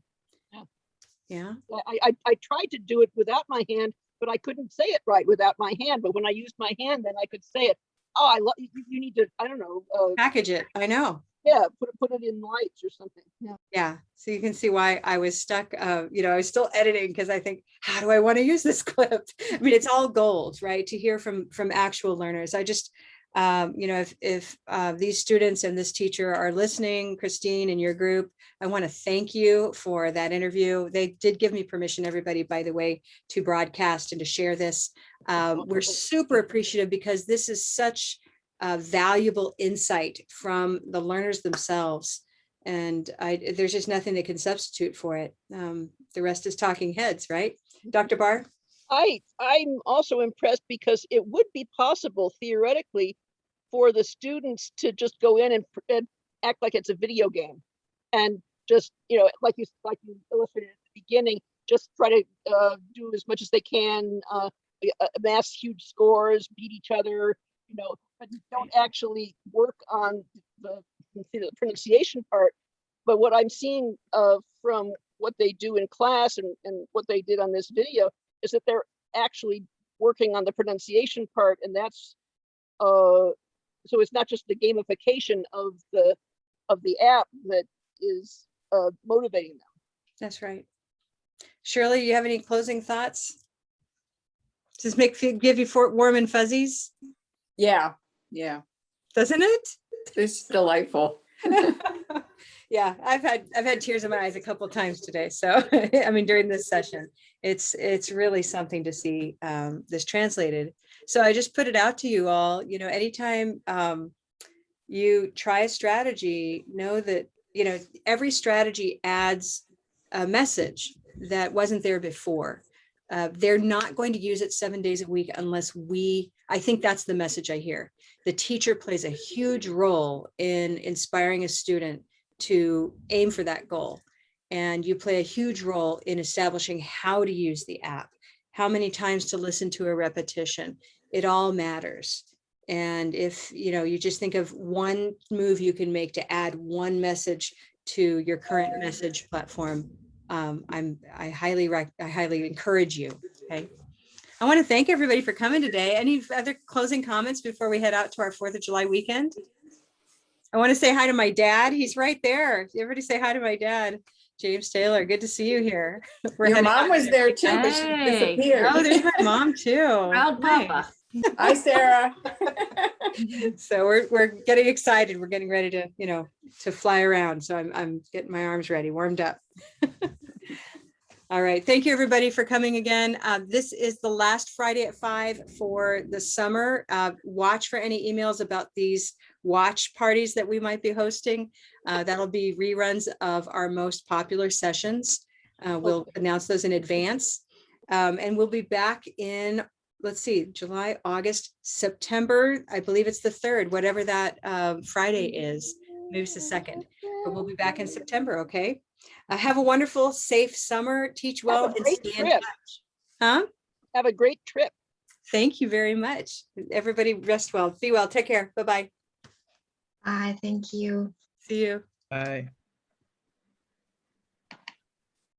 Yeah. I tried to do it without my hand, but I couldn't say it right without my hand. But when I used my hand, then I could say it. Oh, I love you need to, I don't know. Package it. I know. Yeah, put it in lights or something. Yeah. So you can see why I was stuck. I was still editing because I think, how do I want to use this clip? I mean, it's all gold, right? To hear from actual learners. I just, if these students and this teacher are listening, Christine and your group, I want to thank you for that interview. They did give me permission, everybody, by the way, to broadcast and to share this. We're super appreciative because this is such valuable insight from the learners themselves. And there's just nothing that can substitute for it. The rest is talking heads, right? Dr. Barr? I'm also impressed because it would be possible theoretically for the students to just go in and act like it's a video game, and just, you know, like you illustrated at the beginning, just try to do as much as they can, amass huge scores, beat each other, you know, but don't actually work on the pronunciation part. But what I'm seeing from what they do in class and what they did on this video is that they're actually working on the pronunciation part, and that's so it's not just the gamification of the app that is motivating them. That's right. Shirley, you have any closing thoughts? Does this give you warm and fuzzies? Yeah, Doesn't it? it's delightful. Yeah, I've had tears in my eyes a couple times today. So I mean, during this session, it's really something to see this translated. So I just put it out to you all. You know, anytime you try a strategy, know that, you know, every strategy adds a message that wasn't there before. They're not going to use it 7 days a week unless I think that's the message I hear. The teacher plays a huge role in inspiring a student to aim for that goal. And you play a huge role in establishing how to use the app, how many times to listen to a repetition. It all matters. And if, you know, you just think of one move you can make to add one message to your current message platform, I highly encourage you. Okay. I want to thank everybody for coming today. Any other closing comments before we head out to our 4th of July weekend? I want to say hi to my dad. He's right there. Everybody say hi to my dad, James Taylor. Good to see you here. Your mom was there too, but she Hey. disappeared. Oh, there's my mom too. Proud Papa. Hi, Sarah. So we're getting excited. We're getting ready to, you know, to fly around. So I'm getting my arms ready, warmed up. All right. Thank you, everybody, for coming again. This is the last Friday at 5 for the summer. Watch for any emails about these watch parties that we might be hosting. That'll be reruns of our most popular sessions. We'll announce those in advance. And we'll be back in, let's see, July, August, September. I believe it's the 3rd, whatever that Friday is. Maybe it's the 2nd, but we'll be back in September. Okay. Have a wonderful, safe summer. Teach well and stay in touch. Huh? Have a great trip. Thank you very much. Everybody rest well. Be well. Take care. Bye-bye. Bye. Thank you. See you. Bye.